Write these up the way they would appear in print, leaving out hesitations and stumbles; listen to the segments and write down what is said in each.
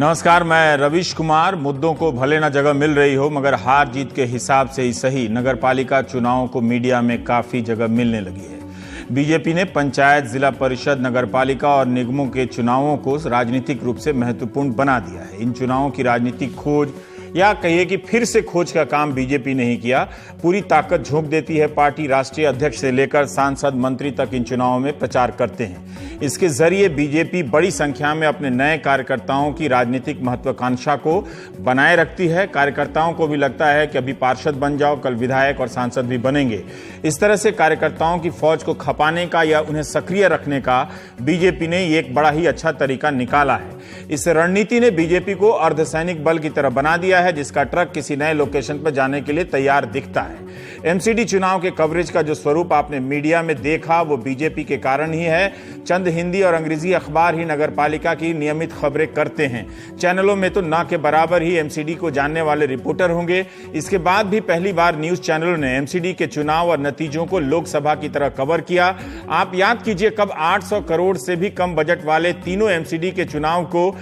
नमस्कार, मैं रवीश कुमार। मुद्दों को भले ना जगह मिल रही हो, मगर हार जीत के हिसाब से ही सही नगरपालिका चुनावों को मीडिया में काफी जगह मिलने लगी है। बीजेपी ने पंचायत, जिला परिषद, नगरपालिका और निगमों के चुनावों को राजनीतिक रूप से महत्वपूर्ण बना दिया है। इन चुनावों की राजनीतिक खोज या कहिए कि फिर से खोज का काम बीजेपी ने ही किया। पूरी ताकत झोंक देती है पार्टी। राष्ट्रीय अध्यक्ष से लेकर सांसद, मंत्री तक इन चुनावों में प्रचार करते हैं। इसके जरिए बीजेपी बड़ी संख्या में अपने नए कार्यकर्ताओं की राजनीतिक महत्वाकांक्षा को बनाए रखती है। कार्यकर्ताओं को भी लगता है कि अभी पार्षद बन जाओ, कल विधायक और सांसद भी बनेंगे। इस तरह से कार्यकर्ताओं की फौज को खपाने का या उन्हें सक्रिय रखने का बीजेपी ने एक बड़ा ही अच्छा तरीका निकाला है। इस रणनीति ने बीजेपी को अर्धसैनिक बल की तरह बना दिया है, जिसका ट्रक किसी नए लोकेशन पर जाने के लिए तैयार दिखता है। एमसीडी चुनाव के कवरेज का जो स्वरूप आपने मीडिया में देखा, वो बीजेपी के कारण ही है। चंद हिंदी और अंग्रेजी अखबार ही नगरपालिका की नियमित खबरें करते हैं। चैनलों में तो ना के बराबर ही एमसीडी को जानने वाले रिपोर्टर होंगे। इसके बाद भी पहली बार न्यूज चैनलों ने एमसीडी के चुनाव और नतीजों को लोकसभा की तरह कवर किया। आप याद कीजिए, कब 800 करोड़ से भी कम बजट वाले तीनों एमसीडी के चुनाव को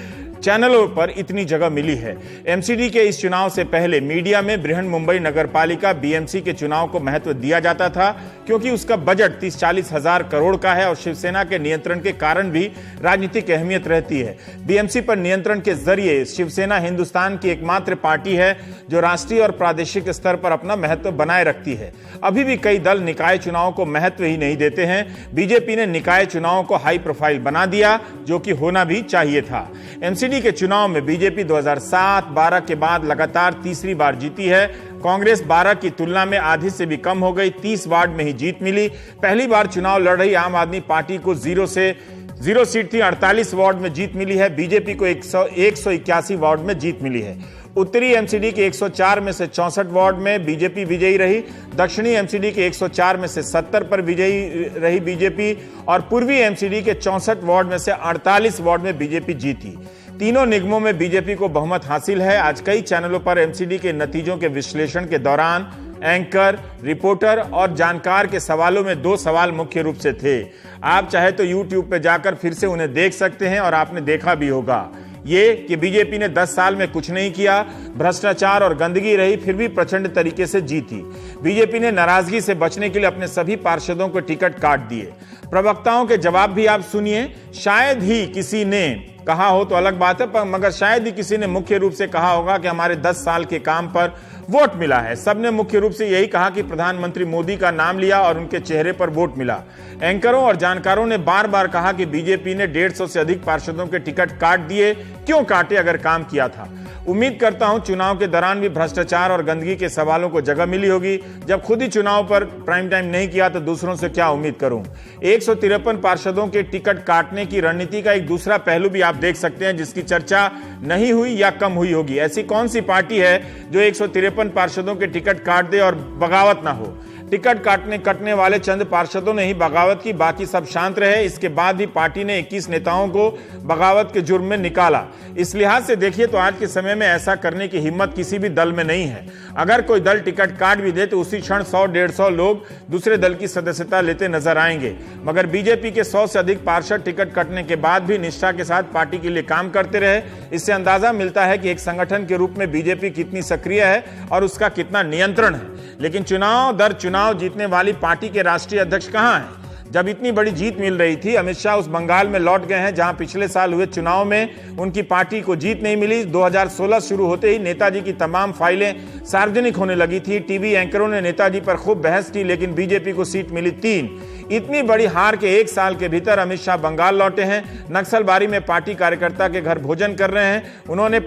चैनलों पर इतनी जगह मिली है। एमसीडी के इस चुनाव से पहले मीडिया में बृहन्मुंबई नगरपालिका बीएमसी के चुनाव को महत्व दिया जाता था, क्योंकि उसका बजट 30-40 हजार करोड़ का है और शिवसेना के नियंत्रण के कारण भी राजनीतिक अहमियत रहती है। बीएमसी पर नियंत्रण के जरिए शिवसेना हिंदुस्तान की एकमात्र पार्टी है जो राष्ट्रीय और प्रादेशिक स्तर पर अपना महत्व बनाए रखती है। अभी भी कई दल निकाय चुनाव को महत्व ही नहीं देते हैं। बीजेपी ने निकाय चुनाव को हाई प्रोफाइल बना दिया, जो कि होना भी चाहिए था। एमसीडी के चुनाव में बीजेपी 2007-12 के बाद लगातार तीसरी बार जीती है। कांग्रेस 12 की तुलना में आधी से भी कम हो गई। 30 वार्ड में ही जीत मिली। पहली बार चुनाव लड़ रही आम आदमी पार्टी को 0 सीट थी, 48 वार्ड में जीत मिली है। बीजेपी को 181 वार्ड में जीत मिली है। उत्तरी एमसीडी के 104 में से 64 वार्ड में बीजेपी विजयी रही। दक्षिणी एमसीडी के 104 में से 70 पर विजयी रही बीजेपी और पूर्वी एमसीडी के 64 वार्ड में से 48 वार्ड में बीजेपी जीती। तीनों निगमों में बीजेपी को बहुमत हासिल है। आज कई चैनलों पर एमसीडी के नतीजों के विश्लेषण के दौरान एंकर, रिपोर्टर और जानकार के सवालों में 2 सवाल मुख्य रूप से थे। आप चाहे तो यूट्यूब पर जाकर फिर से उन्हें देख सकते हैं और आपने देखा भी होगा। ये कि बीजेपी ने 10 साल में कुछ नहीं किया, भ्रष्टाचार और गंदगी रही, फिर भी प्रचंड तरीके से जीती। बीजेपी ने नाराजगी से बचने के लिए अपने सभी पार्षदों को टिकट काट दिए। प्रवक्ताओं के जवाब भी आप सुनिए। शायद ही किसी ने कहा हो तो अलग बात है, पर मगर शायद ही किसी ने मुख्य रूप से कहा होगा कि हमारे 10 साल के काम पर वोट मिला है। सबने मुख्य रूप से यही कहा कि प्रधानमंत्री मोदी का नाम लिया और उनके चेहरे पर वोट मिला। एंकरों और जानकारों ने बार बार कहा कि बीजेपी ने 150 से अधिक पार्षदों के टिकट काट दिए। क्यों काटे अगर काम किया था? उम्मीद करता हूं चुनाव के दौरान भी भ्रष्टाचार और गंदगी के सवालों को जगह मिली होगी। जब खुद ही चुनाव पर प्राइम टाइम नहीं किया तो दूसरों से क्या उम्मीद करूं। 153 पार्षदों के टिकट काटने की रणनीति का एक दूसरा पहलू भी आप देख सकते हैं, जिसकी चर्चा नहीं हुई या कम हुई होगी। ऐसी कौन सी पार्टी है जो 153 पार्षदों के टिकट काट दे और बगावत ना हो? टिकट कटने वाले चंद पार्षदों ने ही बगावत की, बाकी सब शांत रहे। इसके बाद भी पार्टी ने 21 नेताओं को बगावत के जुर्म में निकाला। इस लिहाज से देखिए तो आज के समय में ऐसा करने की हिम्मत किसी भी दल में नहीं है। अगर कोई दल टिकट काट भी दे तो उसी क्षण 100-150 लोग दूसरे दल की सदस्यता लेते नजर आएंगे। मगर बीजेपी के 100 से अधिक पार्षद टिकट कटने के बाद भी निष्ठा के साथ पार्टी के लिए काम करते रहे। इससे अंदाजा मिलता है कि एक संगठन के रूप में बीजेपी कितनी सक्रिय है और उसका कितना नियंत्रण है। लेकिन चुनाव दर चुनाव जीतने वाली पार्टी के राष्ट्रीय अध्यक्ष कहां हैं? जब इतनी बड़ी जीत मिल रही थी, अमित शाह उस बंगाल में लौट गए हैं जहां पिछले साल हुए चुनाव में उनकी पार्टी को जीत नहीं मिली। 2016 शुरू होते ही नेताजी की तमाम फाइलें सार्वजनिक होने लगी थी। टीवी एंकरों ने नेताजी पर खूब बहस की, लेकिन बीजेपी को सीट मिली 3। इतनी बड़ी हार के 1 साल के भीतर अमित शाह बंगाल लौटे हैं। नक्सलबारी में पार्टी कार्यकर्ता के घर भोजन कर रहे हैं। उन्होंने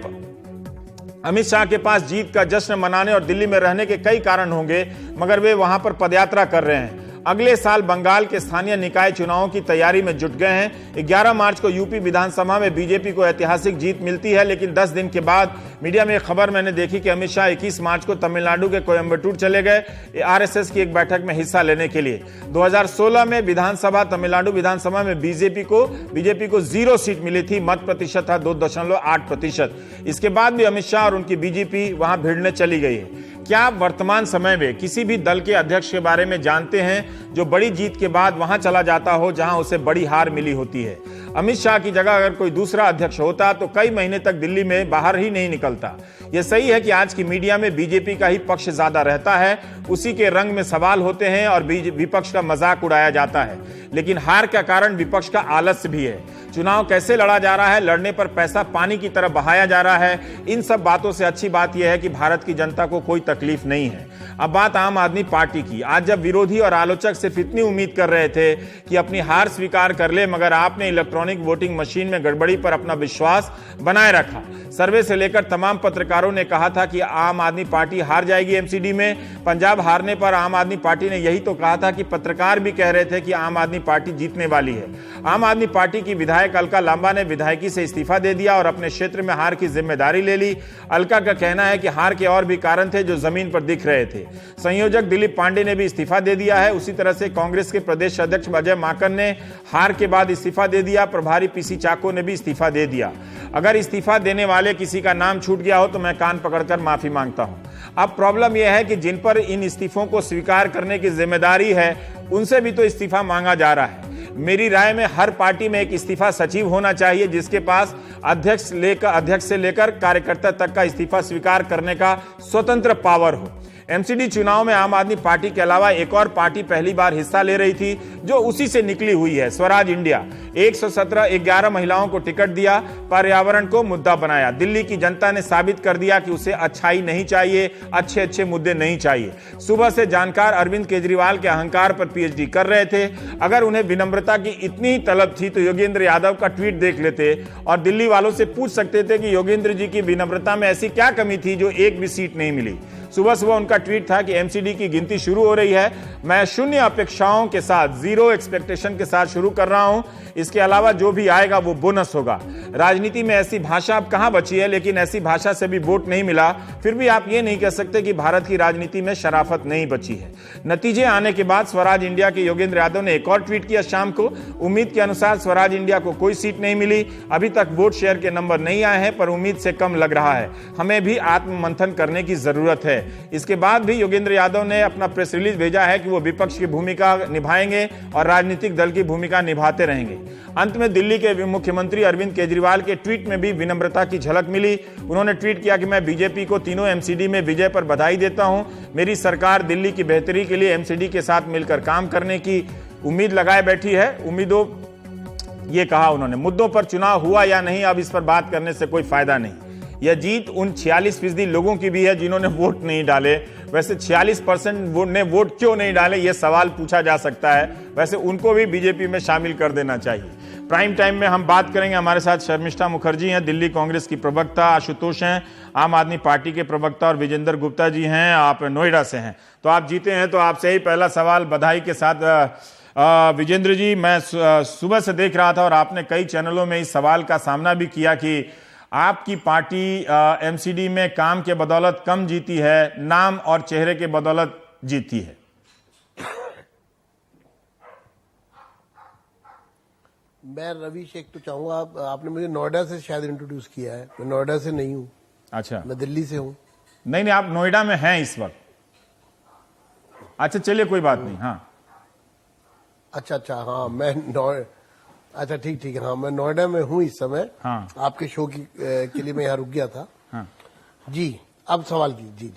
अमित शाह के पास जीत का जश्न मनाने और दिल्ली में रहने के कई कारण होंगे, मगर वे वहां पर पदयात्रा कर रहे हैं। अगले साल बंगाल के स्थानीय निकाय चुनावों की तैयारी में जुट गए हैं। 11 मार्च को यूपी विधानसभा में बीजेपी को ऐतिहासिक जीत मिलती है, लेकिन 10 दिन के बाद मीडिया में एक खबर मैंने देखी कि अमित शाह 21 मार्च को तमिलनाडु के कोयम्बटूर चले गए आरएसएस की एक बैठक में हिस्सा लेने के लिए। 2016 में तमिलनाडु विधानसभा में बीजेपी को 0 सीट मिली थी। मत प्रतिशत था 2.8%। इसके बाद भी अमित शाह और उनकी बीजेपी वहां भिड़ने चली गई है। क्या आप वर्तमान समय में किसी भी दल के अध्यक्ष के बारे में जानते हैं जो बड़ी जीत के बाद वहां चला जाता हो जहां उसे बड़ी हार मिली होती है? अमित शाह की जगह अगर कोई दूसरा अध्यक्ष होता तो कई महीने तक दिल्ली में बाहर ही नहीं निकलता। यह सही है कि आज की मीडिया में बीजेपी का ही पक्ष ज्यादा रहता है, उसी के रंग में सवाल होते हैं और विपक्ष का मजाक उड़ाया जाता है। लेकिन हार का कारण विपक्ष का आलस्य भी है। चुनाव कैसे लड़ा जा रहा है, लड़ने पर पैसा पानी की तरह बहाया जा रहा है, इन सब बातों से अच्छी बात यह है कि भारत की जनता को कोई तकलीफ नहीं है। अब बात आम आदमी पार्टी की। आज जब विरोधी और आलोचक सिर्फ इतनी उम्मीद कर रहे थे कि अपनी हार स्वीकार कर ले, मगर आपने इलेक्ट्रॉनिक वोटिंग मशीन में गड़बड़ी पर अपना विश्वास बनाए रखा। सर्वे से लेकर तमाम पत्रकारों ने कहा था कि आम आदमी पार्टी हार जाएगी एमसीडी में। पंजाब हारने पर आम आदमी पार्टी ने यही तो कहा था कि पत्रकार भी कह रहे थे कि आम आदमी पार्टी जीतने वाली है। आम आदमी पार्टी की विधायक अलका लांबा ने विधायकी से इस्तीफा दे दिया और अपने क्षेत्र में हार की जिम्मेदारी ले ली। अलका का कहना है कि हार के और भी कारण थे जो जमीन पर दिख रहे थे। संयोजक दिलीप पांडे ने भी इस्तीफा दे दिया है। उसी तरह से कांग्रेस के प्रदेश अध्यक्ष अजय माकन ने हार के बाद इस्तीफा दे दिया। प्रभारी पीसी चाको ने भी इस्तीफा दे दिया। अगर इस्तीफा देने वाले किसी का नाम छूट गया हो तो मैं कान पकड़कर माफी मांगता हूं। अब प्रॉब्लम यह है कि जिन पर इन इस्तीफों को स्वीकार करने की जिम्मेदारी है, उनसे भी तो इस्तीफा मांगा जा रहा है। मेरी राय में हर पार्टी में एक इस्तीफा सचिव होना चाहिए, जिसके पास अध्यक्ष से लेकर कार्यकर्ता तक का इस्तीफा स्वीकार करने का स्वतंत्र पावर हो। एमसीडी चुनाव में आम आदमी पार्टी के अलावा एक और पार्टी पहली बार हिस्सा ले रही थी, जो उसी से निकली हुई है, स्वराज इंडिया। 11 महिलाओं को टिकट दिया, पर्यावरण को मुद्दा बनाया। दिल्ली की जनता ने साबित कर दिया कि उसे अच्छाई नहीं चाहिए, अच्छे अच्छे मुद्दे नहीं चाहिए। सुबह से जानकार अरविंद केजरीवाल के अहंकार पर पीएचडी कर रहे थे। अगर उन्हें विनम्रता की इतनी ही तलब थी तो योगेंद्र यादव का ट्वीट देख लेते और दिल्ली वालों से पूछ सकते थे कि योगेंद्र जी की विनम्रता में ऐसी क्या कमी थी जो एक भी सीट नहीं मिली। सुबह सुबह उनका ट्वीट था कि एमसीडी की गिनती शुरू हो रही है, मैं शून्य अपेक्षाओं के साथ, जीरो एक्सपेक्टेशन के साथ शुरू कर रहा हूं। इसके अलावा जो भी आएगा वो बोनस होगा। राजनीति में ऐसी भाषा अब कहां बची है, लेकिन ऐसी भाषा से भी वोट नहीं मिला। फिर भी आप ये नहीं कह सकते कि भारत की राजनीति में शराफत नहीं बची है। नतीजे आने के बाद स्वराज इंडिया के योगेंद्र यादव ने एक और ट्वीट किया शाम को। उम्मीद के अनुसार स्वराज इंडिया को कोई सीट नहीं मिली। अभी तक वोट शेयर के नंबर नहीं आए हैं, पर उम्मीद से कम लग रहा है। हमें भी आत्ममंथन करने की जरूरत है। इसके बाद भी योगेंद्र यादव ने अपना प्रेस रिलीज भेजा है कि वो विपक्ष की भूमिका निभाएंगे और राजनीतिक दल की भूमिका निभाते रहेंगे। अंत में दिल्ली के मुख्यमंत्री अरविंद केजरीवाल के ट्वीट में भी विनम्रता की झलक मिली। उन्होंने ट्वीट किया कि मैं बीजेपी को तीनों एमसीडी में विजय पर बधाई देता हूं। मेरी सरकार दिल्ली की बेहतरी के लिए एमसीडी के साथ मिलकर काम करने की उम्मीद लगाए बैठी है। ये कहा उन्होंने। मुद्दों पर चुनाव हुआ या नहीं, अब इस पर बात करने से कोई फायदा नहीं। यह जीत उन 46% लोगों की भी है जिन्होंने वोट नहीं डाले। वैसे 46% ने वोट क्यों नहीं डाले, यह सवाल पूछा जा सकता है। वैसे उनको भी बीजेपी में शामिल कर देना चाहिए। प्राइम टाइम में हम बात करेंगे। हमारे साथ शर्मिष्ठा मुखर्जी हैं, दिल्ली कांग्रेस की प्रवक्ता, आशुतोष हैं, आम आदमी पार्टी के प्रवक्ता, और विजेंद्र गुप्ता जी हैं, आप नोएडा से हैं। तो आप जीते हैं, तो आपसे ही पहला सवाल बधाई के साथ। विजेंद्र जी, मैं सुबह से देख रहा था और आपने कई चैनलों में इस सवाल का सामना भी किया कि आपकी पार्टी एमसीडी में काम के बदौलत कम जीती है, नाम और चेहरे के बदौलत जीती है। मैं रवि शेख तो चाहूंगा, आपने मुझे नोएडा से शायद इंट्रोड्यूस किया है। मैं नोएडा से नहीं हूं। अच्छा, मैं दिल्ली से हूं। नहीं, आप नोएडा में हैं इस वक्त। अच्छा, चलिए कोई बात नहीं। हाँ, अच्छा, हाँ, अच्छा, ठीक है। हाँ, मैं नोएडा में हूँ इस समय। हाँ, आपके शो के लिए मैं यहाँ रुक गया था। हाँ जी, अब सवाल की। जी।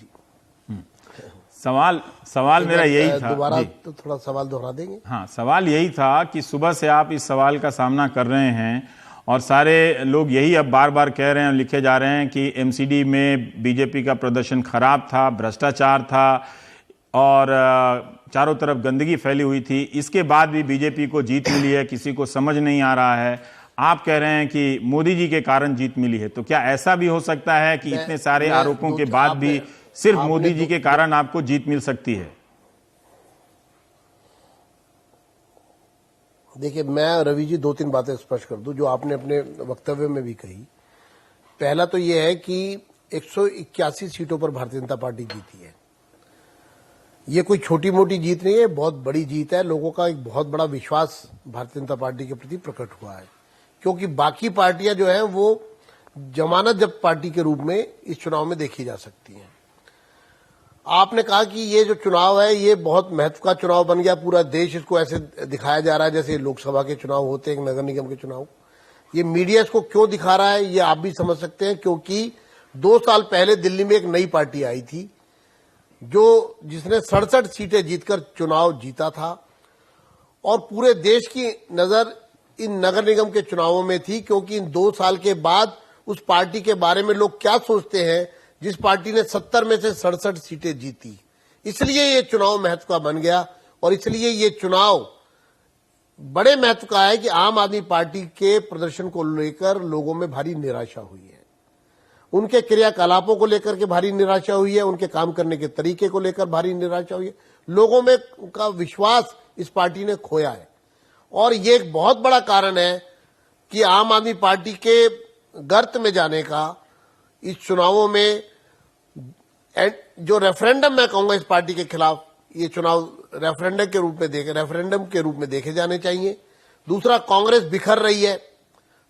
सवाल मेरा यही था। दोबारा तो थोड़ा सवाल दोहरा देंगे। हाँ, सवाल यही था कि सुबह से आप इस सवाल का सामना कर रहे हैं और सारे लोग यही अब बार बार कह रहे हैं और लिखे जा रहे हैं कि एमसीडी में बीजेपी का प्रदर्शन खराब था, भ्रष्टाचार था और चारों तरफ गंदगी फैली हुई थी। इसके बाद भी बीजेपी को जीत मिली है, किसी को समझ नहीं आ रहा है। आप कह रहे हैं कि मोदी जी के कारण जीत मिली है, तो क्या ऐसा भी हो सकता है कि इतने सारे आरोपों के बाद भी सिर्फ मोदी जी के कारण आपको जीत मिल सकती है? देखिए, मैं रवि जी 2-3 बातें स्पष्ट कर दूं जो आपने अपने वक्तव्य में भी कही। पहला तो यह है कि 181 सीटों पर भारतीय जनता पार्टी जीती है। ये कोई छोटी मोटी जीत नहीं है, बहुत बड़ी जीत है। लोगों का एक बहुत बड़ा विश्वास भारतीय जनता पार्टी के प्रति प्रकट हुआ है, क्योंकि बाकी पार्टियां जो हैं वो जमानत जब्त पार्टी के रूप में इस चुनाव में देखी जा सकती हैं। आपने कहा कि ये जो चुनाव है ये बहुत महत्व का चुनाव बन गया, पूरा देश इसको ऐसे दिखाया जा रहा है जैसे लोकसभा के चुनाव होते हैं, नगर निगम के चुनाव। ये मीडिया इसको क्यों दिखा रहा है ये आप भी समझ सकते हैं, क्योंकि 2 साल पहले दिल्ली में एक नई पार्टी आई थी जिसने 67 सीटें जीतकर चुनाव जीता था और पूरे देश की नजर इन नगर निगम के चुनावों में थी, क्योंकि इन 2 साल के बाद उस पार्टी के बारे में लोग क्या सोचते हैं जिस पार्टी ने 70 में से 67 सीटें जीती। इसलिए ये चुनाव महत्व का बन गया और इसलिए ये चुनाव बड़े महत्व का है कि आम आदमी पार्टी के प्रदर्शन को लेकर लोगों में भारी निराशा हुई है, उनके क्रियाकलापों को लेकर के भारी निराशा हुई है, उनके काम करने के तरीके को लेकर भारी निराशा हुई है। लोगों में उनका विश्वास इस पार्टी ने खोया है और ये एक बहुत बड़ा कारण है कि आम आदमी पार्टी के गर्त में जाने का इस चुनावों में जो रेफरेंडम मैं कहूंगा इस पार्टी के खिलाफ, ये चुनाव रेफरेंडम के रूप में देखे जाने चाहिए। दूसरा, कांग्रेस बिखर रही है।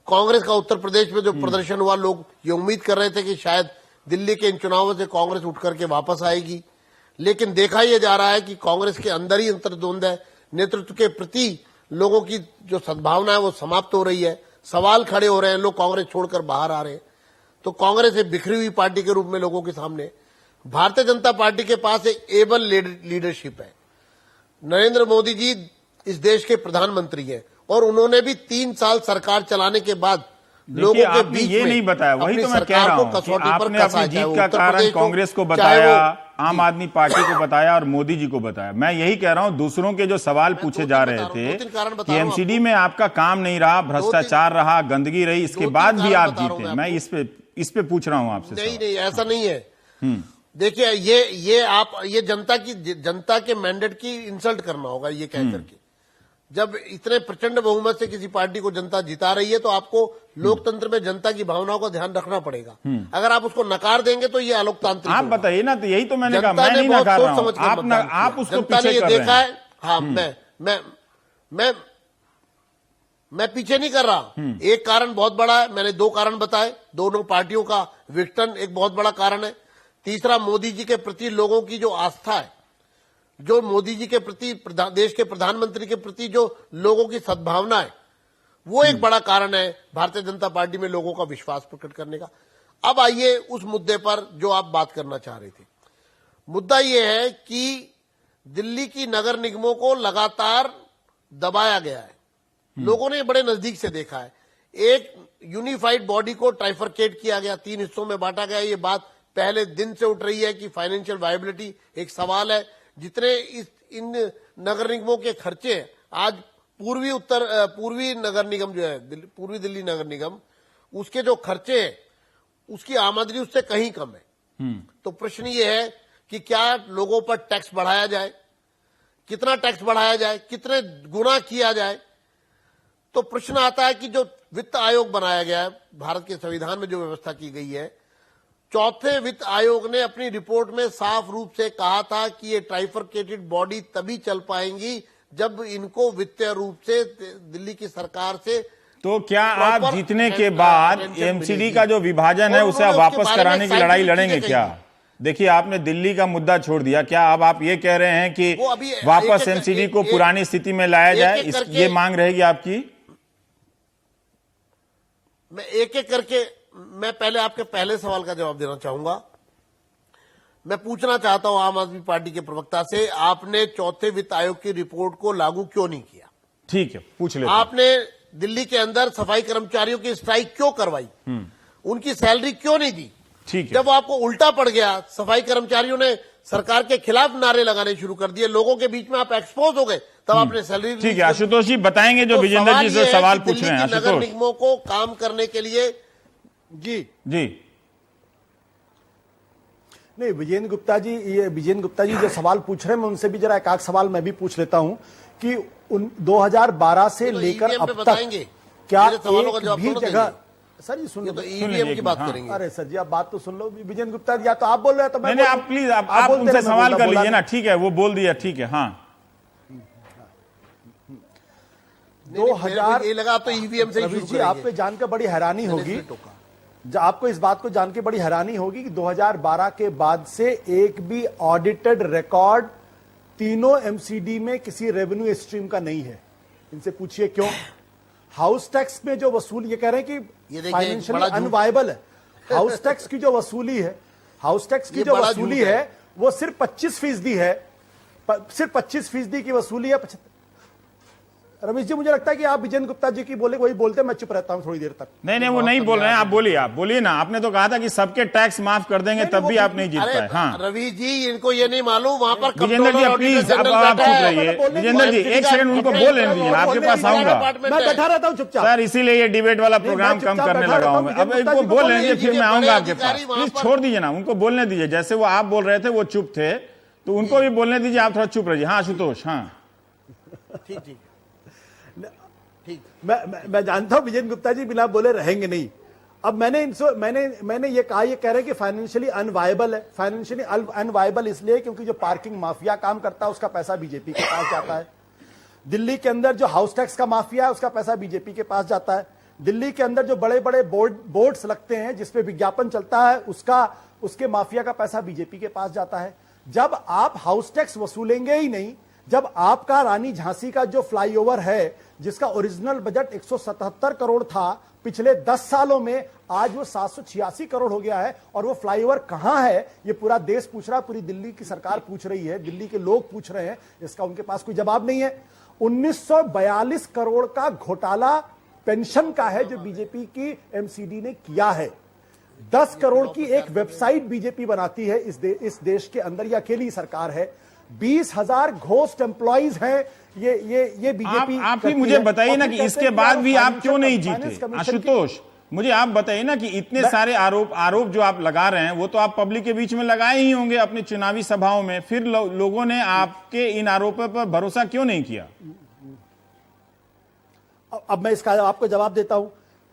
कांग्रेस का उत्तर प्रदेश में जो प्रदर्शन हुआ, लोग ये उम्मीद कर रहे थे कि शायद दिल्ली के इन चुनावों से कांग्रेस उठ करके वापस आएगी, लेकिन देखा यह जा रहा है कि कांग्रेस के अंदर ही अंतर्द्वंद है। नेतृत्व के प्रति लोगों की जो सद्भावना है वो समाप्त हो रही है, सवाल खड़े हो रहे हैं, लोग कांग्रेस छोड़कर बाहर आ रहे हैं। तो कांग्रेस एक बिखरी हुई पार्टी के रूप में लोगों के सामने। भारतीय जनता पार्टी के पास एक एबल लीडरशिप है। नरेंद्र मोदी जी इस देश के प्रधानमंत्री हैं और उन्होंने भी 3 साल सरकार चलाने के बाद लोगों के बीच ये में नहीं बताया, वही तो मैं कह रहा हूं कि आपने अपनी जीत का कारण कांग्रेस को चाहे बताया, आम आदमी पार्टी को बताया और मोदी जी को बताया। मैं यही कह रहा हूं, दूसरों के जो सवाल पूछे जा रहे थे कि एमसीडी में आपका काम नहीं रहा, भ्रष्टाचार रहा, गंदगी रही, इसके बाद भी आप जीते। मैं इस पे पूछ रहा हूं आपसे। नहीं, ऐसा नहीं है। देखिए, ये जनता के मैंडेट की इंसल्ट करना होगा ये कह करके। जब इतने प्रचंड बहुमत से किसी पार्टी को जनता जिता रही है तो आपको लोकतंत्र में जनता की भावनाओं का ध्यान रखना पड़ेगा। अगर आप उसको नकार देंगे तो ये अलोकतांत्रिक। आप बताइए ना, तो यही तो मैंने कहा, मैं नहीं नकार रहा हूं, आप उसको पीछे कर रहे हैं। देखा है। हाँ, मैं पीछे नहीं कर रहा। एक कारण बहुत बड़ा है, मैंने 2 कारण बताए। दोनों पार्टियों का विघटन एक बहुत बड़ा कारण है। तीसरा, मोदी जी के प्रति लोगों की जो आस्था है, जो मोदी जी के प्रति देश के प्रधानमंत्री के प्रति जो लोगों की सद्भावना है, वो एक बड़ा कारण है भारतीय जनता पार्टी में लोगों का विश्वास प्रकट करने का। अब आइए उस मुद्दे पर जो आप बात करना चाह रहे थे। मुद्दा यह है कि दिल्ली की नगर निगमों को लगातार दबाया गया है। लोगों ने बड़े नजदीक से देखा है। एक यूनिफाइड बॉडी को ट्राइफरकेट किया गया, 3 हिस्सों में बांटा गया। ये बात पहले दिन से उठ रही है कि फाइनेंशियल वायबिलिटी एक सवाल है। जितने इन नगर निगमों के खर्चे आज पूर्वी नगर निगम जो है, पूर्वी दिल्ली नगर निगम, उसके जो खर्चे हैं उसकी आमदनी उससे कहीं कम है। तो प्रश्न ये है कि क्या लोगों पर टैक्स बढ़ाया जाए, कितना टैक्स बढ़ाया जाए, कितने गुना किया जाए। तो प्रश्न आता है कि जो वित्त आयोग बनाया गया है, भारत के संविधान में जो व्यवस्था की गई है, 4थे वित्त आयोग ने अपनी रिपोर्ट में साफ रूप से कहा था कि ये ट्राइफरकेटेड बॉडी तभी चल पाएंगी जब इनको वित्तीय रूप से दिल्ली की सरकार से। तो क्या आप जीतने के बाद एमसीडी का जो विभाजन है उसे वापस कराने की लड़ाई लड़ेंगे क्या? देखिए, आपने दिल्ली का मुद्दा छोड़ दिया। क्या अब आप ये कह रहे हैं कि वापस एमसीडी को पुरानी स्थिति में लाया जाए, ये मांग रहेगी आपकी? मैं एक एक करके मैं पहले आपके पहले सवाल का जवाब देना चाहूंगा। मैं पूछना चाहता हूं आम आदमी पार्टी के प्रवक्ता से, आपने 4थे वित्त आयोग की रिपोर्ट को लागू क्यों नहीं किया? ठीक है, पूछ ले। आपने दिल्ली के अंदर सफाई कर्मचारियों की स्ट्राइक क्यों करवाई? उनकी सैलरी क्यों नहीं दी? ठीक है। जब आपको उल्टा पड़ गया, सफाई कर्मचारियों ने सरकार के खिलाफ नारे लगाने शुरू कर दिए, लोगों के बीच में आप एक्सपोज हो गए, तब आपने सैलरी। ठीक है, आशुतोष जी बताएंगे जो विजेंद्र जी से सवाल पूछ रहे हैं। नगर निगमों को काम करने के लिए जी नहीं, विजेंद्र गुप्ता जी जो सवाल पूछ रहे हैं, मैं उनसे भी जरा एक आध सवाल मैं भी पूछ लेता हूं कि 2012 से लेकर अब तक क्या एक भी जगह। सर जी सुन लो, ईवीएम की बात करेंगे। अरे सर जी आप बात तो सुन लो। विजेंद्र गुप्ता जी, या तो आप बोल रहे हैं तो मैं आप प्लीज आप उनसे सवाल कर लीजिए ना। ठीक है, वो बोल दिया, ठीक है। हाँ, 2000 ये लगा तो ईवीएम से रवि जी, आपको जानकर बड़ी हैरानी होगी, आपको इस बात को जान के बड़ी हैरानी होगी कि 2012 के बाद से एक भी ऑडिटेड रिकॉर्ड तीनों एमसीडी में किसी रेवेन्यू स्ट्रीम का नहीं है। इनसे पूछिए क्यों। हाउस टैक्स में जो वसूली, ये कह रहे हैं ये कि देखिए, फाइनेंशियली बड़ा झूठ। अनवायबल है। हाउस टैक्स की जो वसूली है, हाउस टैक्स की ये जो बड़ा वसूली झूठ है। है वो सिर्फ 25% है, सिर्फ 25% की वसूली है। रमेश जी, मुझे लगता है कि आप विजेंद्र गुप्ता जी की बोले वही बोलते, मैं चुप रहता हूं थोड़ी देर तक। नहीं, वो नहीं बोल रहे हैं, आप बोलिए ना। आपने तो कहा था कि सबके टैक्स माफ कर देंगे, तब भी आप नहीं जीत अरे पाए। हाँ रवि जी, इनको ये नहीं मालूम वहां पर विजेंद्र जी, प्लीज आप चुप रहिए। विजेंद्र जी, एक सेकंड उनको बोलने दीजिए, आपके पास आऊंगा मैं बैठा रहता हूं चुपचाप सर, इसीलिए ये डिबेट वाला प्रोग्राम कम करने लगा हूं मैं। अब इनको बोलने दीजिए, फिर मैं आऊंगा आपके पास। प्लीज छोड़ दीजिए ना, उनको बोलने दीजिए। जैसे वो आप बोल रहे थे, वो चुप थे, तो उनको भी बोलने दीजिए। आप थोड़ा चुप रहिए। हाँ आशुतोष, हाँ ठीक ठीक ठीक। मैं जानता हूं विजेंद्र गुप्ता जी बिना बोले रहेंगे नहीं। अब मैंने ये कहा, ये कह रहे हैं कि फाइनेंशियली अनवायबल है। फाइनेंशियली अनवायबल इसलिए क्योंकि जो पार्किंग माफिया काम करता है उसका पैसा बीजेपी के पास जाता है। दिल्ली के अंदर जो हाउस टैक्स का माफिया है उसका पैसा बीजेपी के पास जाता है। दिल्ली के अंदर जो बड़े बड़े बोर्ड्स लगते हैं जिसपे विज्ञापन चलता है उसके माफिया का पैसा बीजेपी के पास जाता है। जब आप हाउस टैक्स वसूलेंगे ही नहीं, जब आपका रानी झांसी का जो फ्लाईओवर है जिसका ओरिजिनल बजट 177 करोड़ था पिछले 10 सालों में, आज वो 786 करोड़ हो गया है, और वो फ्लाईओवर कहां है ये पूरा देश पूछ रहा है, पूरी दिल्ली की सरकार पूछ रही है, दिल्ली के लोग पूछ रहे हैं, इसका उनके पास कोई जवाब नहीं है। 1942 करोड़ का घोटाला पेंशन का है जो बीजेपी की एमसीडी ने किया है। 10 करोड़ की एक वेबसाइट बीजेपी बनाती है इस देश के अंदर, ये अकेली सरकार है। 20,000 घोस्ट एम्प्लॉइज हैं ये बीजेपी। आप ही मुझे बताइए ना कि इसके बाद भी आप क्यों नहीं जीते। आशुतोष, मुझे आप बताइए ना कि इतने सारे आरोप जो आप लगा रहे हैं वो तो आप पब्लिक के बीच में लगाए ही होंगे अपनी चुनावी सभाओं में, फिर लोगों ने आपके इन आरोपों पर भरोसा क्यों नहीं किया। अब मैं इसका आपको जवाब देता हूं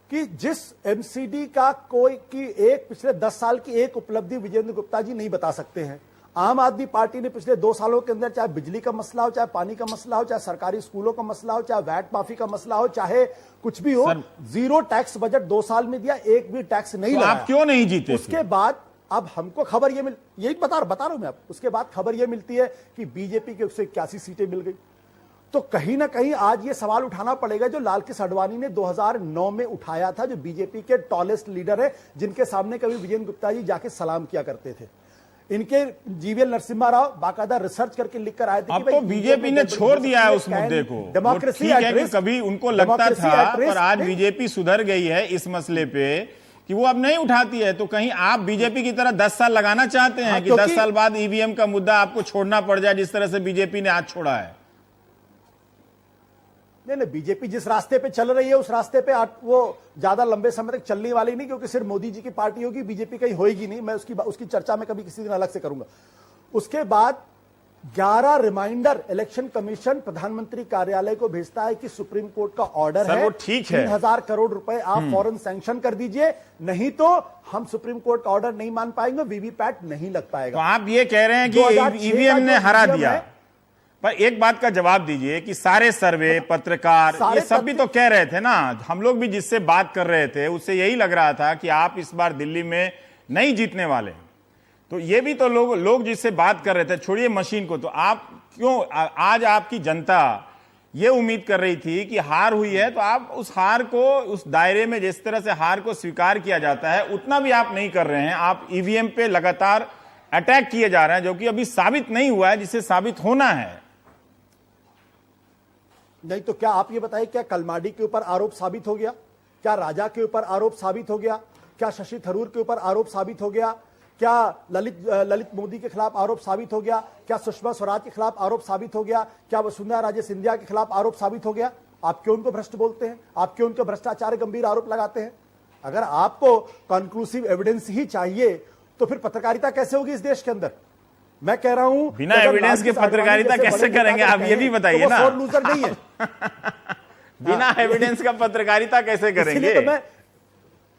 कि जिस एमसीडी का पिछले 10 साल की एक उपलब्धि विजेंद्र गुप्ता जी नहीं बता सकते हैं। आम आदमी पार्टी ने पिछले 2 सालों के अंदर चाहे बिजली का मसला हो, चाहे पानी का मसला हो, चाहे सरकारी स्कूलों का मसला हो, चाहे वैट माफी का मसला हो, चाहे कुछ भी हो, जीरो टैक्स बजट 2 साल में दिया, एक भी टैक्स नहीं लगाया। आप क्यों नहीं जीते? उसके बाद अब हमको खबर यही बता रहा हूं मैं आप, उसके बाद खबर यह मिलती है कि बीजेपी के 181 सीटें मिल गई। तो कहीं ना कहीं आज ये सवाल उठाना पड़ेगा जो लाल कृष्ण आडवाणी ने 2009 में उठाया था, जो बीजेपी के टॉलेस्ट लीडर है, जिनके सामने कभी विजेंद्र गुप्ता जी जाके सलाम किया करते थे। इनके जीवीएल नरसिम्हा राव बाकायदा रिसर्च करके लिख कर आए थे। अब तो बीजेपी ने छोड़ दिया है उस मुद्दे को। डेमोक्रेसी कभी उनको लगता था, पर आज बीजेपी सुधर गई है इस मसले पे कि वो अब नहीं उठाती है। तो कहीं आप बीजेपी की तरह 10 साल लगाना चाहते हैं कि 10 साल बाद ईवीएम का मुद्दा आपको छोड़ना पड़ जाए, जिस तरह से बीजेपी ने आज छोड़ा है। नहीं, बीजेपी जिस रास्ते पे चल रही है उस रास्ते पे वो ज्यादा लंबे समय तक चलने वाली नहीं, क्योंकि सिर्फ मोदी जी की पार्टी होगी, बीजेपी कहीं होएगी नहीं। मैं उसकी चर्चा में कभी किसी दिन अलग से करूंगा। उसके बाद 11 रिमाइंडर इलेक्शन कमीशन प्रधानमंत्री कार्यालय को भेजता है कि सुप्रीम कोर्ट का ऑर्डर है, वो ठीक है, 3000 करोड़ रुपए आप फौरन सैंक्शन कर दीजिए, नहीं तो हम सुप्रीम कोर्ट का ऑर्डर नहीं मान पाएंगे, वीवीपैट नहीं लग पाएगा। तो आप ये कह रहे हैं कि ईवीएम ने हरा दिया। पर एक बात का जवाब दीजिए कि सारे सर्वे, पत्रकार, ये सब भी तो कह रहे थे ना, हम लोग भी जिससे बात कर रहे थे उससे यही लग रहा था कि आप इस बार दिल्ली में नहीं जीतने वाले। तो ये भी तो लोग जिससे बात कर रहे थे, छोड़िए मशीन को, तो आप क्यों आज आपकी जनता ये उम्मीद कर रही थी कि हार हुई है तो आप उस हार को, उस दायरे में जिस तरह से हार को स्वीकार किया जाता है उतना भी आप नहीं कर रहे हैं। आप ईवीएम पे लगातार अटैक किए जा रहे हैं, जो कि अभी साबित नहीं हुआ है, जिसे साबित होना है। नहीं तो क्या आप ये बताइए, क्या कलमाडी के ऊपर आरोप साबित हो गया? क्या राजा के ऊपर आरोप साबित हो गया? क्या शशि थरूर के ऊपर आरोप साबित हो गया? क्या ललित मोदी के खिलाफ आरोप साबित हो गया? क्या सुषमा स्वराज के खिलाफ आरोप साबित हो गया? क्या वसुंधरा राजे सिंधिया के खिलाफ आरोप साबित हो गया? आप क्यों उनको भ्रष्ट बोलते हैं? आप क्यों उनको भ्रष्टाचार गंभीर आरोप लगाते हैं? अगर आपको कंक्लूसिव एविडेंस ही चाहिए तो फिर पत्रकारिता कैसे होगी इस देश के अंदर? मैं कह रहा हूं, बिना एविडेंस के पत्रकारिता कैसे करेंगे? आप ये भी बताइए ना। लूजर नहीं है। बिना एविडेंस का पत्रकारिता कैसे करेंगे?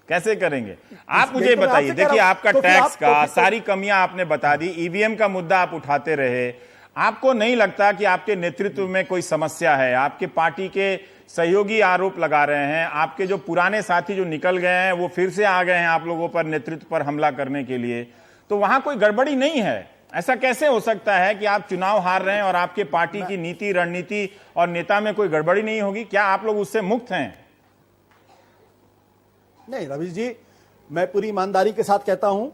कैसे करेंगे? आप मुझे बताइए। देखिए, आपका टैक्स का सारी कमियां आपने बता दी, ईवीएम का मुद्दा आप उठाते रहे। आपको नहीं लगता कि आपके नेतृत्व में कोई समस्या है? आपके पार्टी के सहयोगी आरोप लगा रहे हैं, आपके जो पुराने साथी जो निकल गए हैं वो फिर से आ गए हैं आप लोगों पर नेतृत्व पर हमला करने के लिए। तो वहां कोई गड़बड़ी नहीं है? ऐसा कैसे हो सकता है कि आप चुनाव हार रहे हैं और आपके पार्टी की नीति, रणनीति और नेता में कोई गड़बड़ी नहीं होगी? क्या आप लोग उससे मुक्त हैं? नहीं रवीश जी, मैं पूरी ईमानदारी के साथ कहता हूं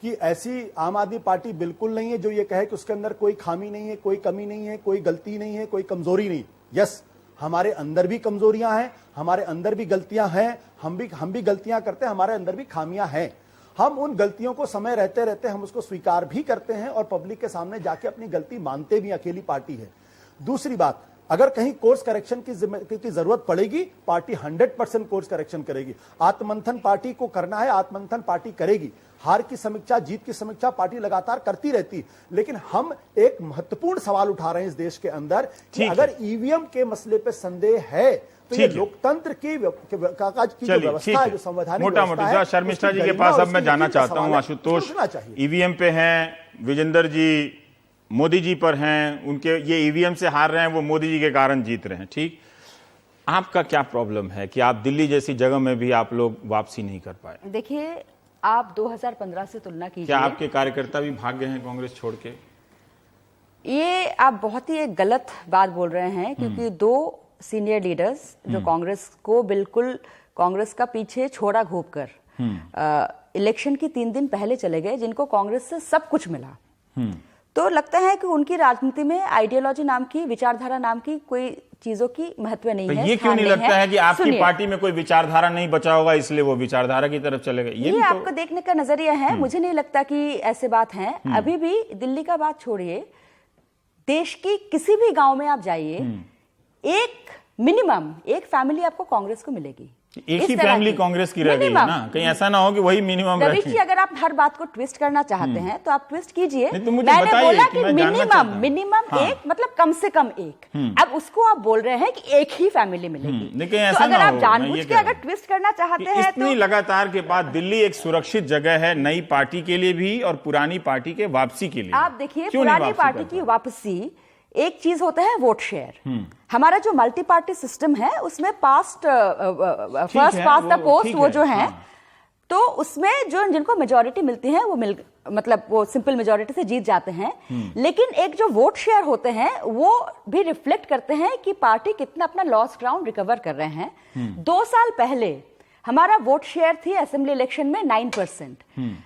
कि ऐसी आम आदमी पार्टी बिल्कुल नहीं है जो ये कहे कि उसके अंदर कोई खामी नहीं है, कोई कमी नहीं है, कोई गलती नहीं है, कोई कमजोरी नहीं। यस, हमारे अंदर भी कमजोरियां हैं, हमारे अंदर भी गलतियां हैं, हम भी गलतियां करते हैं, हमारे अंदर भी खामियां हैं। हम उन गलतियों को समय रहते रहते हम उसको स्वीकार भी करते हैं और पब्लिक के सामने जाके अपनी गलती मानते भी। अकेली पार्टी है। दूसरी बात, अगर कहीं कोर्स करेक्शन की जरूरत पड़ेगी, पार्टी 100% कोर्स करेक्शन करेगी। आत्ममंथन पार्टी को करना है, आत्ममंथन पार्टी करेगी। हार की समीक्षा, जीत की समीक्षा पार्टी लगातार करती रहती। लेकिन हम एक महत्वपूर्ण सवाल उठा रहे हैं इस देश के अंदर कि अगर ईवीएम के मसले पे संदेह है तो ये लोकतंत्र की जो व्यवस्था है, जो संवैधानिक मोटा मोटी शर्मिष्ठा जी के पास अब मैं जाना चाहता हूं। आशुतोष ईवीएम पे हैं, विजेंद्र जी मोदी जी पर हैं, उनके ये ईवीएम से हार रहे हैं, वो मोदी जी के कारण जीत रहे हैं। ठीक, आपका क्या प्रॉब्लम है कि आप दिल्ली जैसी जगह में भी आप लोग वापसी नहीं कर पाए? देखिए, आप 2015 से तुलना कीजिए। क्या आपके कार्यकर्ता भी भाग गए हैं कांग्रेस छोड़ के? ये आप बहुत ही एक गलत बात बोल रहे हैं, क्योंकि दो सीनियर लीडर्स जो कांग्रेस को बिल्कुल कांग्रेस का पीछे छोड़ा घूप कर इलेक्शन की 3 दिन पहले चले गए, जिनको कांग्रेस से सब कुछ मिला। तो लगता है कि उनकी राजनीति में आइडियोलॉजी नाम की, विचारधारा नाम की कोई चीजों की महत्व नहीं है। ये क्यों नहीं लगता है कि आपकी पार्टी में कोई विचारधारा नहीं बचा होगा, इसलिए वो विचारधारा की तरफ चले गए? ये आपको देखने का नजरिया है। मुझे नहीं लगता कि ऐसे बात है। अभी भी दिल्ली का बात छोड़िए, देश की किसी भी गांव में आप जाइए, एक मिनिमम एक फैमिली आपको कांग्रेस को मिलेगी। एक ही फैमिली कांग्रेस की रह गई है ना, कहीं ऐसा ना हो कि वही मिनिमम रवीश जी, अगर आप हर बात को ट्विस्ट करना चाहते हैं तो आप ट्विस्ट कीजिए। तो मैंने बोला कि मिनिमम एक मतलब कम से कम एक। अब उसको आप बोल रहे हैं कि एक ही फैमिली मिलेगी। तो अगर आप जानबूझ के अगर ट्विस्ट करना चाहते हैं इतनी लगातार के बाद दिल्ली एक सुरक्षित जगह है नई पार्टी के लिए भी और पुरानी पार्टी के वापसी के लिए। आप देखिए, पुरानी पार्टी की वापसी, एक चीज होता है वोट शेयर। हमारा जो मल्टी पार्टी सिस्टम है उसमें फर्स्ट पास्ट द पोस्ट वो जो है, तो उसमें जो जिनको मेजोरिटी मिलती है वो मतलब वो सिंपल मेजोरिटी से जीत जाते हैं। लेकिन एक जो वोट शेयर होते हैं वो भी रिफ्लेक्ट करते हैं कि पार्टी कितना अपना लॉस्ट ग्राउंड रिकवर कर रहे हैं। 2 साल पहले हमारा वोट शेयर थी असेंबली इलेक्शन में 9%,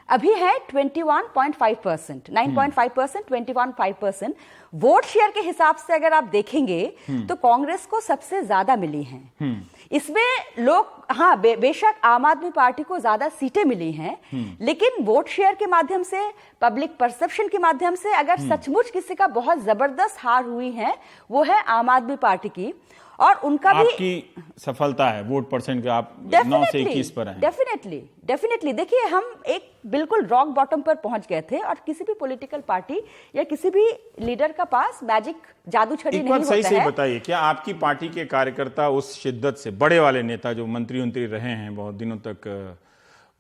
अभी है 21.5%, 9.5%, 21.5%। वोट शेयर के हिसाब से अगर आप देखेंगे तो कांग्रेस को सबसे ज्यादा मिली हैं। इसमें लोग, हाँ बेशक आम आदमी पार्टी को ज्यादा सीटें मिली हैं, लेकिन वोट शेयर के माध्यम से, पब्लिक परसेप्शन के माध्यम से अगर सचमुच किसी का बहुत जबरदस्त हार हुई है वो है आम आदमी पार्टी की। और उनका आपकी सफलता है वोट परसेंट का, आप 9 से 21 पर हैं। डेफिनेटली देखिए, हम एक बिल्कुल रॉक बॉटम पर पहुंच गए थे और किसी भी पॉलिटिकल पार्टी या किसी भी लीडर का पास मैजिक जादू छड़ी नहीं होता है। सही से बताइए, क्या आपकी पार्टी के कार्यकर्ता उस शिद्दत से, बड़े वाले नेता जो मंत्री रहे हैं बहुत दिनों तक,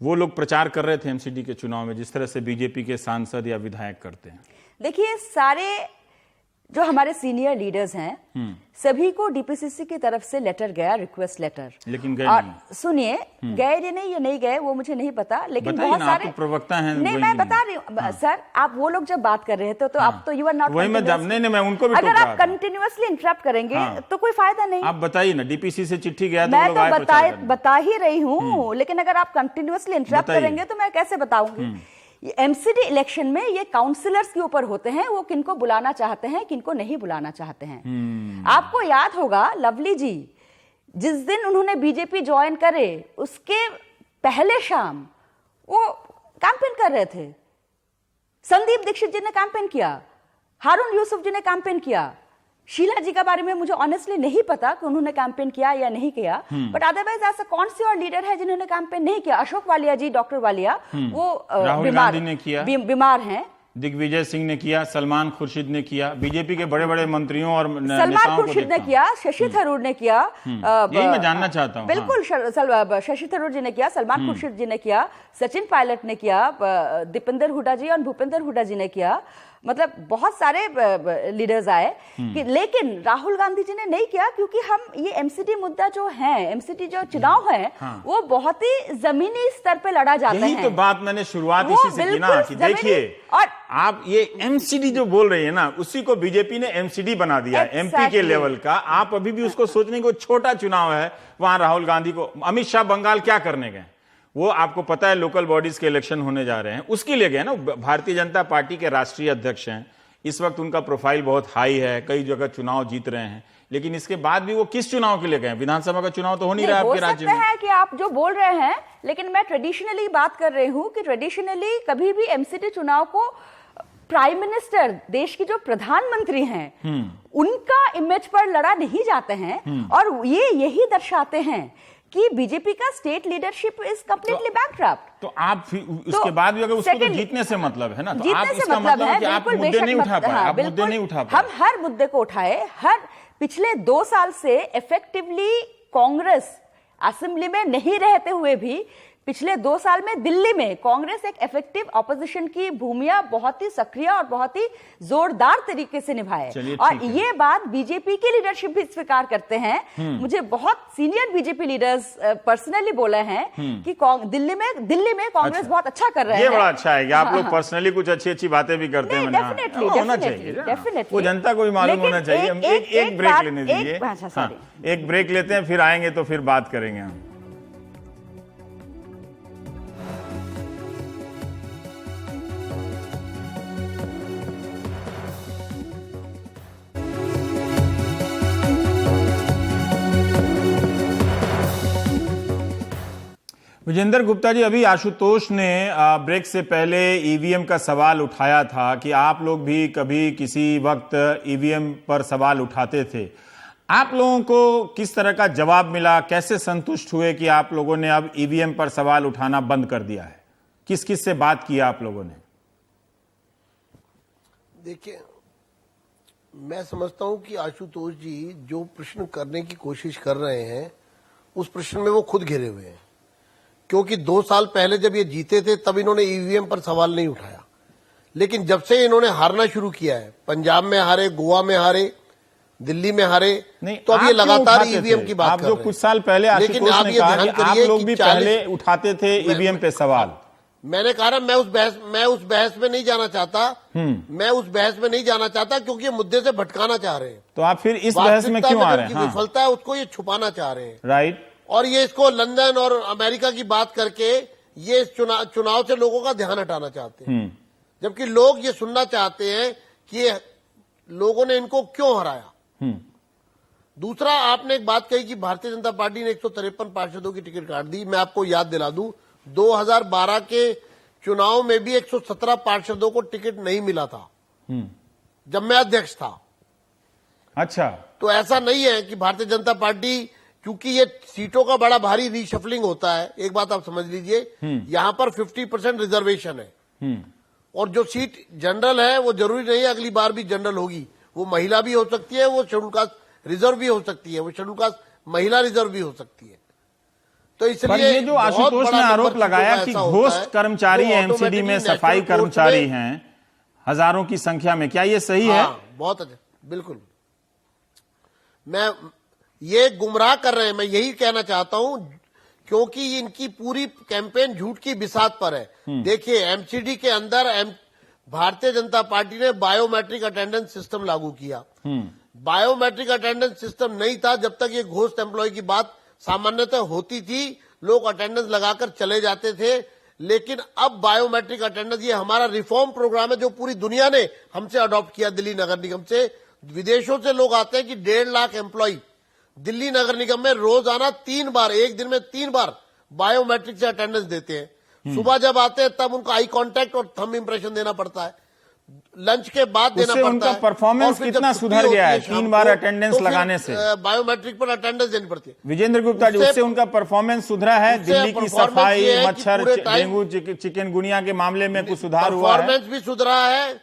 वो लोग प्रचार कर रहे थे एमसीडी के चुनाव में जिस तरह से बीजेपी के सांसद या विधायक करते हैं? देखिए, सारे जो हमारे सीनियर लीडर्स हैं सभी को डीपीसीसी की तरफ से लेटर गया, रिक्वेस्ट लेटर। लेकिन गए और नहीं। सुनिए, गए या नहीं गए वो मुझे नहीं पता, लेकिन बहुत सारे प्रवक्ता हैं। नहीं, मैं बता रही हूँ सर, आप वो लोग जब बात कर रहे थे तो आप तो यू आर नॉट, वही मैं उनको भी अगर आप कंटिन्यूअसली इंटरप्ट करेंगे तो कोई फायदा नहीं। आप बताइए ना, डीपीसी से चिट्ठी गया मैं तो बता ही रही हूँ, लेकिन अगर आप कंटिन्यूअसली इंटरप्ट करेंगे तो मैं कैसे बताऊंगी। एमसीडी इलेक्शन में ये काउंसिलर्स के ऊपर होते हैं, वो किनको बुलाना चाहते हैं, किनको नहीं बुलाना चाहते हैं। आपको याद होगा लवली जी जिस दिन उन्होंने बीजेपी ज्वाइन करे उसके पहले शाम वो कैंपेन कर रहे थे। संदीप दीक्षित जी ने कैंपेन किया, हारून यूसुफ जी ने कैंपेन किया। शीला जी के बारे में मुझे ऑनेस्टली नहीं पता कि उन्होंने कैंपेन किया या नहीं किया, बट अदरवाइज ऐसा कौन सी और लीडर है जिन्होंने कैंपेन नहीं किया? अशोक वालिया जी, डॉक्टर वालिया, वो राहुल गांधी ने किया, बीमार हैं। दिग्विजय सिंह ने किया, सलमान खुर्शीद ने किया, बीजेपी के बड़े बड़े मंत्रियों और सलमान खुर्शीद ने किया, शशि थरूर ने किया। यही मैं जानना चाहता हूं। बिल्कुल, शशि थरूर जी ने किया, सलमान खुर्शीद जी ने किया, सचिन पायलट ने किया, दीपेंद्र हुड्डा जी और भूपेंद्र हुड्डा जी ने किया। मतलब बहुत सारे लीडर्स आए कि, लेकिन राहुल गांधी जी ने नहीं किया, क्योंकि हम ये एमसीडी मुद्दा जो है, एमसीडी जो चुनाव है, वो बहुत ही जमीनी स्तर पे लड़ा जाता है। यही तो बात मैंने शुरुआत इसी से की ना, कि देखिए, और आप ये एमसीडी जो बोल रही है ना, उसी को बीजेपी ने एमसीडी बना दिया है, एमपी के लेवल का। आप अभी भी उसको सोचने को, छोटा चुनाव है, वहां राहुल गांधी को, अमित शाह बंगाल क्या करने गए? वो आपको पता है लोकल बॉडीज के इलेक्शन होने जा रहे हैं, उसके लिए गए ना। भारतीय जनता पार्टी के राष्ट्रीय अध्यक्ष हैं, इस वक्त उनका प्रोफाइल बहुत हाई है, कई जगह चुनाव जीत रहे हैं, लेकिन इसके बाद भी वो किस चुनाव के लिए गए? विधानसभा का चुनाव तो हो नहीं रहा आपके राज्य में। हो सकता है कि आप जो बोल रहे हैं, लेकिन मैं ट्रेडिशनली बात कर रही हूं कि ट्रेडिशनली कभी भी एमसीडी चुनाव को प्राइम मिनिस्टर, देश की जो प्रधानमंत्री हैं, उनका इमेज पर लड़ा नहीं जाते हैं। और ये यही दर्शाते हैं कि बीजेपी का state leadership is completely bankrupt. तो आप उसके बाद भी अगर उसको तो जीतने से मतलब है ना, तो आप इसका मतलब है कि आप मुद्दे नहीं उठा पाए, आप मुद्दे नहीं उठा पाए। हम हर मुद्दे को उठाए। हर पिछले 2 साल से इफेक्टिवली कांग्रेस असेंबली में नहीं रहते हुए भी पिछले 2 साल में दिल्ली में कांग्रेस एक इफेक्टिव ऑपोजिशन की भूमिका बहुत ही सक्रिय और बहुत ही जोरदार तरीके से निभाए। और ये बात बीजेपी की लीडरशिप भी स्वीकार करते हैं। मुझे बहुत सीनियर बीजेपी लीडर्स पर्सनली बोले हैं कि दिल्ली में कांग्रेस बहुत अच्छा कर रहे हैं। ये बड़ा अच्छा है कि आप लोग पर्सनली कुछ अच्छी बातें भी करते हैं। होना चाहिए, वो जनता को भी मालूम होना चाहिए। एक ब्रेक लेने दीजिए, एक ब्रेक लेते हैं, फिर आएंगे तो फिर बात करेंगे हम। विजेंद्र गुप्ता जी, अभी आशुतोष ने ब्रेक से पहले ईवीएम का सवाल उठाया था कि आप लोग भी कभी किसी वक्त ईवीएम पर सवाल उठाते थे। आप लोगों को किस तरह का जवाब मिला? कैसे संतुष्ट हुए कि आप लोगों ने अब ईवीएम पर सवाल उठाना बंद कर दिया है? किस किस से बात किया आप लोगों ने? देखिए, मैं समझता हूं कि आशुतोष जी जो प्रश्न करने की कोशिश कर रहे हैं, उस प्रश्न में वो खुद घिरे हुए हैं। क्योंकि 2 साल पहले जब ये जीते थे तब इन्होंने ईवीएम पर सवाल नहीं उठाया, लेकिन जब से इन्होंने हारना शुरू किया है, पंजाब में हारे, गोवा में हारे, दिल्ली में हारे, तो अब ये लगातार ईवीएम की बात कर रहे हैं। आप जो कुछ साल पहले आशुतोष ने कहा कि आप लोग भी पहले उठाते थे ईवीएम पे सवाल। मैंने कहा मैं उस बहस में नहीं जाना चाहता। मैं उस बहस में नहीं जाना चाहता क्योंकि ये मुद्दे से भटकाना चाह रहे हैं। तो आप फिर इस बहस में क्यों आ रहे हैं? विफलता है उसको ये छुपाना चाह रहे हैं, राइट। और ये इसको लंदन और अमेरिका की बात करके ये चुनाव से लोगों का ध्यान हटाना चाहते हैं, जबकि लोग ये सुनना चाहते हैं कि लोगों ने इनको क्यों हराया। दूसरा, आपने एक बात कही कि भारतीय जनता पार्टी ने 153 पार्षदों की टिकट काट दी। मैं आपको याद दिला दूं, 2012 के चुनाव में भी 117 पार्षदों को टिकट नहीं मिला था जब मैं अध्यक्ष था। अच्छा, तो ऐसा नहीं है कि भारतीय जनता पार्टी, क्योंकि ये सीटों का बड़ा भारी रीशफलिंग होता है। एक बात आप समझ लीजिए, यहां पर 50% रिजर्वेशन है, और जो सीट जनरल है वो जरूरी नहीं है अगली बार भी जनरल होगी। वो महिला भी हो सकती है, वो शेड्यूल कास्ट रिजर्व भी हो सकती है, वो शेड्यूल कास्ट महिला रिजर्व भी हो सकती है। तो इसलिए ये जो आशुतोष ने आरोप लगाया कि घोस्ट कर्मचारी एमसीडी में सफाई कर्मचारी हैं हजारों की संख्या में, क्या ये सही है? बहुत अच्छा, बिल्कुल। मैं ये गुमराह कर रहे हैं, मैं यही कहना चाहता हूं, क्योंकि इनकी पूरी कैंपेन झूठ की बिसात पर है। देखिए, एमसीडी के अंदर भारतीय जनता पार्टी ने बायोमेट्रिक अटेंडेंस सिस्टम लागू किया। बायोमेट्रिक अटेंडेंस सिस्टम नहीं था जब तक ये घोस्ट एम्प्लॉय की बात सामान्यतः होती थी, लोग अटेंडेंस लगाकर चले जाते थे। लेकिन अब बायोमेट्रिक अटेंडेंस, ये हमारा रिफॉर्म प्रोग्राम है जो पूरी दुनिया ने हमसे अडॉप्ट किया। दिल्ली नगर निगम से, विदेशों से लोग आते हैं कि 1.5 लाख एम्प्लॉय दिल्ली नगर निगम में रोजाना 3 बार, एक दिन में 3 बार बायोमेट्रिक से अटेंडेंस देते हैं। सुबह जब आते हैं तब उनका आई कांटेक्ट और थंब इंप्रेशन देना पड़ता है, लंच के बाद देना पड़ता है। उनका परफॉर्मेंस कितना सुधर गया है 3 बार अटेंडेंस लगाने से? बायोमेट्रिक पर अटेंडेंस देनी पड़ती है। विजेंद्र गुप्ता जी, उससे उनका परफॉर्मेंस सुधरा है? दिल्ली की सफाई, मच्छर, डेंगू, चिकनगुनिया के मामले में कुछ सुधार हुआ है? परफॉर्मेंस भी सुधरा है।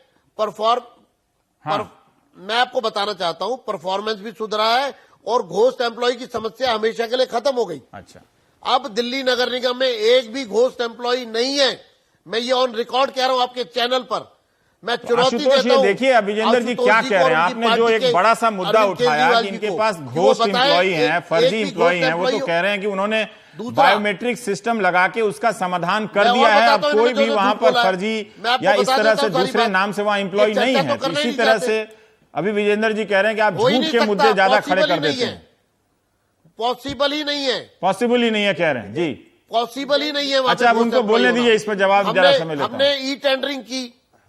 मैं आपको बताना चाहता हूं, परफॉर्मेंस भी सुधरा है और घोस्ट एम्प्लॉय की समस्या हमेशा के लिए खत्म हो गई। अच्छा, अब दिल्ली नगर निगम में एक भी घोस्ट एम्प्लॉय नहीं है। मैं ये ऑन रिकॉर्ड कह रहा हूं आपके चैनल पर। मैं चुनौती देता हूं। देखिए अभिजेंद्र जी क्या कह रहे हैं, आपने जो एक बड़ा सा मुद्दा उठाया कि इनके पास घोस्ट एम्प्लॉय हैं, फर्जी एम्प्लॉय हैं, वो तो कह रहे हैं कि उन्होंने बायोमेट्रिक सिस्टम लगा के उसका समाधान कर दिया है। अब कोई भी वहां पर फर्जी या इस तरह से दूसरे नाम से वहां एम्प्लॉय नहीं है। इसी तरह से अभी विजेंद्र जी कह रहे हैं कि आप झूठ के मुद्दे ज्यादा खड़े कर देते हैं। पॉसिबल ही नहीं है, पॉसिबल ही नहीं है कह रहे हैं जी। पॉसिबल ही नहीं है वहां अच्छा, पे अब उनको बोलने दीजिए, इस पर जवाब जरा समय लेता हूं। हमने ई टेंडरिंग की,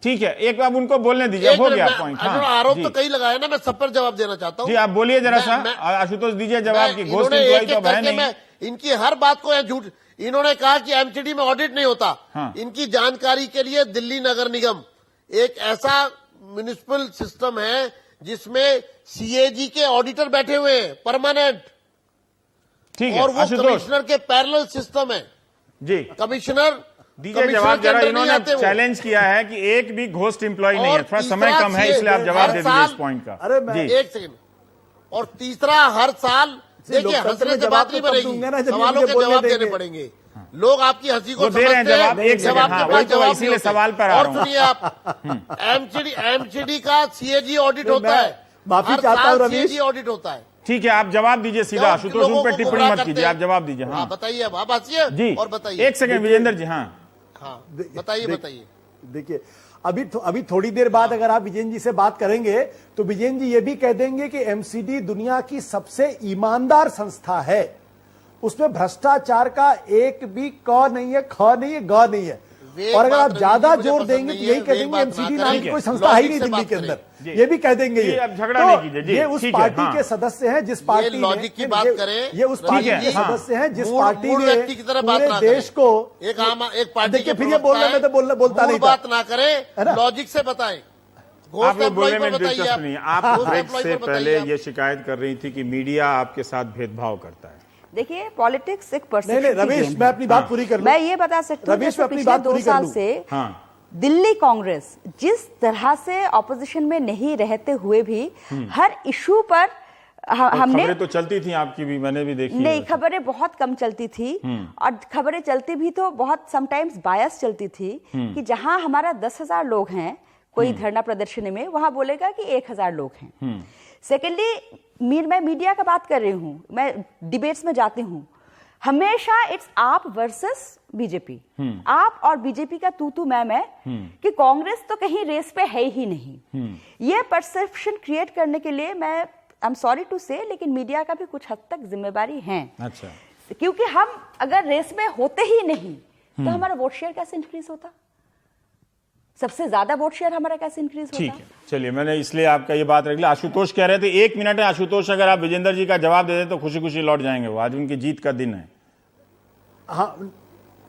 ठीक है, एक अब उनको बोलने दीजिए, हो गया पॉइंट। आरोप तो कई लगाए ना, मैं सब पर जवाब देना चाहता हूँ। जी आप बोलिए जरा सा, आशुतोष दीजिए जवाब की घोस्ट एम्प्लॉय तो है नहीं। इनकी हर बात को झूठ, इन्होंने कहा कि एमसीडी में ऑडिट नहीं होता। हाँ। इनकी जानकारी के लिए दिल्ली नगर निगम एक ऐसा म्युनिसिपल सिस्टम है जिसमें सीएजी के ऑडिटर बैठे हुए हैं परमानेंट, ठीक है, और वो कमिश्नर के पैरेलल सिस्टम है जी। कमिश्नर दीजिए जवाब जरा, इन्होंने चैलेंज किया है कि एक भी घोस्ट एम्प्लॉय नहीं है, थोड़ा समय कम है इसलिए आप जवाब दे दीजिए इस पॉइंट का। अरे मैं एक सेकंड, और तीसरा हर साल देखिए हंसने से बात नहीं बनेगी, सवालों के जवाब देने पड़ेंगे। लोग आपकी हंसी को दे रहे हैं जवाब, एक जब सेकंड, आपके हाँ, पास वही तो जवाब इसीलिए नहीं होते। सवाल पर आ और रहा हूं। सुनिए आप, एमसीडी का सीएजी ऑडिट होता है, माफी हर चाहता हूं साल रवीश। सीएजी ऑडिट होता है। ठीक है, आप जवाब दीजिए सीधा, आशुतोष उन पर टिप्पणी मत कीजिए, आप जवाब दीजिए। हाँ बताइए, आप हंसिए जी, और बताइए। एक सेकंड विजेंद्र जी। हाँ हाँ बताइए। देखिए अभी थोड़ी देर बाद अगर आप विजेंद्र जी से बात करेंगे तो विजेंद्र जी ये भी कह देंगे कि एमसीडी दुनिया की सबसे ईमानदार संस्था है, उसमें भ्रष्टाचार का एक भी क नहीं है, ख नहीं है, ग नहीं है। और अगर आप ज्यादा जोर देंगे तो यही कह देंगे एमसीडी नाम की कोई संस्था है ही नहीं दिल्ली के अंदर, ये भी कह देंगे। ये अब झगड़ा नहीं कीजिए जी, ये उस पार्टी के सदस्य हैं जिस पार्टी लॉजिक की बात करें, ये उस पार्टी के सदस्य हैं जिस पार्टी मूल व्यक्ति की तरह बात पूरे ना देश को एक पार्टी देखिए, फिर ये बोल रहे मैं तो बोलता नहीं था। बात ना करें, लॉजिक से बताएं। आप लोग बोलने में दिलचस्प नहीं है। आप ब्रेक से पहले ये शिकायत कर रही थी कि मीडिया आपके साथ भेदभाव करता है। देखिए पॉलिटिक्स एक परसेप्शन नहीं रवीश, मैं अपनी बात पूरी कर लूं। मैं ये बता सकती हूँ रवीश, मैं अपनी पिछले बात 2 पूरी कर साल लूं। से हाँ। दिल्ली कांग्रेस जिस तरह से ऑपोजिशन में नहीं रहते हुए भी हर इशू पर हमने, खबरें तो चलती थी आपकी भी, मैंने भी देखी। नहीं, खबरें बहुत कम चलती थी, और खबरें चलती भी तो बहुत समटाइम्स बायस चलती थी कि जहां हमारा 10,000 लोग हैं कोई धरना प्रदर्शनी में, वहां बोलेगा कि 1,000 लोग हैं। सेकेंडली मैं मीडिया का बात कर रही हूं, मैं डिबेट्स में जाती हूं, हमेशा इट्स आप वर्सेस बीजेपी, आप और बीजेपी का तू मैं कि कांग्रेस तो कहीं रेस पे है ही नहीं। ये परसेप्शन क्रिएट करने के लिए मैं आई एम सॉरी टू से, लेकिन मीडिया का भी कुछ हद तक जिम्मेदारी है। अच्छा, क्योंकि हम अगर रेस में होते ही नहीं तो हमारा वोट शेयर कैसे इंक्रीज होता, सबसे ज्यादा वोट शेयर हमारा कैसे इंक्रीज होता। ठीक है, चलिए, मैंने इसलिए आपका ये बात रख लिया। आशुतोष कह रहे थे 1 मिनट है, आशुतोष अगर आप विजेंद्र जी का जवाब दे दें तो खुशी खुशी लौट जाएंगे, वो आज उनकी जीत का दिन है। हाँ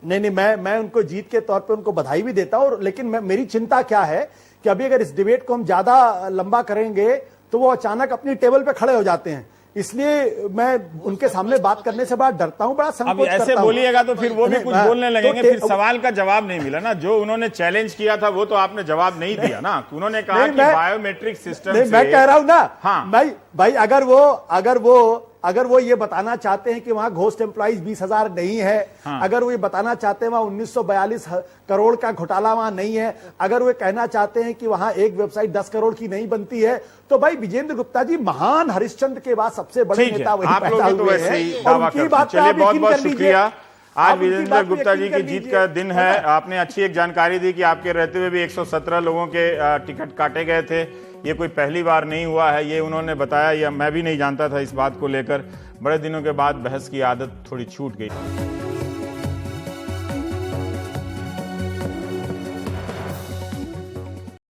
नहीं, मैं उनको जीत के तौर पे उनको बधाई भी देता हूं, लेकिन मेरी चिंता क्या है कि अभी अगर इस डिबेट को हम ज्यादा लंबा करेंगे तो वो अचानक अपनी टेबल पे खड़े हो जाते हैं, इसलिए मैं उनके सामने बात करने से बड़ा डरता हूं, बड़ा संकोच करता हूं। अब ऐसे बोलिएगा तो फिर वो भी कुछ बोलने लगेंगे, फिर सवाल का जवाब नहीं मिला ना। जो उन्होंने चैलेंज किया था वो तो आपने जवाब नहीं दिया ना। उन्होंने कहा कि बायोमेट्रिक सिस्टम से, मैं कह रहा हूं ना, हाँ भाई अगर वो ये बताना चाहते हैं कि वहां घोस्ट एम्प्लॉइज 20,000 नहीं है, हाँ। अगर वो ये बताना चाहते हैं वहां 1942 करोड़ का घोटाला वहां नहीं है, अगर वो कहना चाहते हैं कि वहां एक वेबसाइट 10 करोड़ की नहीं बनती है, तो भाई विजेंद्र गुप्ता जी महान हरिश्चंद्र के बाद सबसे बड़े नेता वही पैदा हुए हैं, और उनकी बात पे आप बहुत बहुत यकीन कर शुक्रिया। लीजिए। आज विजेंद्र गुप्ता जी की जीत का दिन है। आपने अच्छी एक जानकारी दी कि आपके रहते हुए भी 117 लोगों के टिकट काटे गए थे। ये कोई पहली बार नहीं हुआ है, ये उन्होंने बताया, या मैं भी नहीं जानता था इस बात को लेकर। बड़े दिनों के बाद बहस की आदत थोड़ी छूट गई।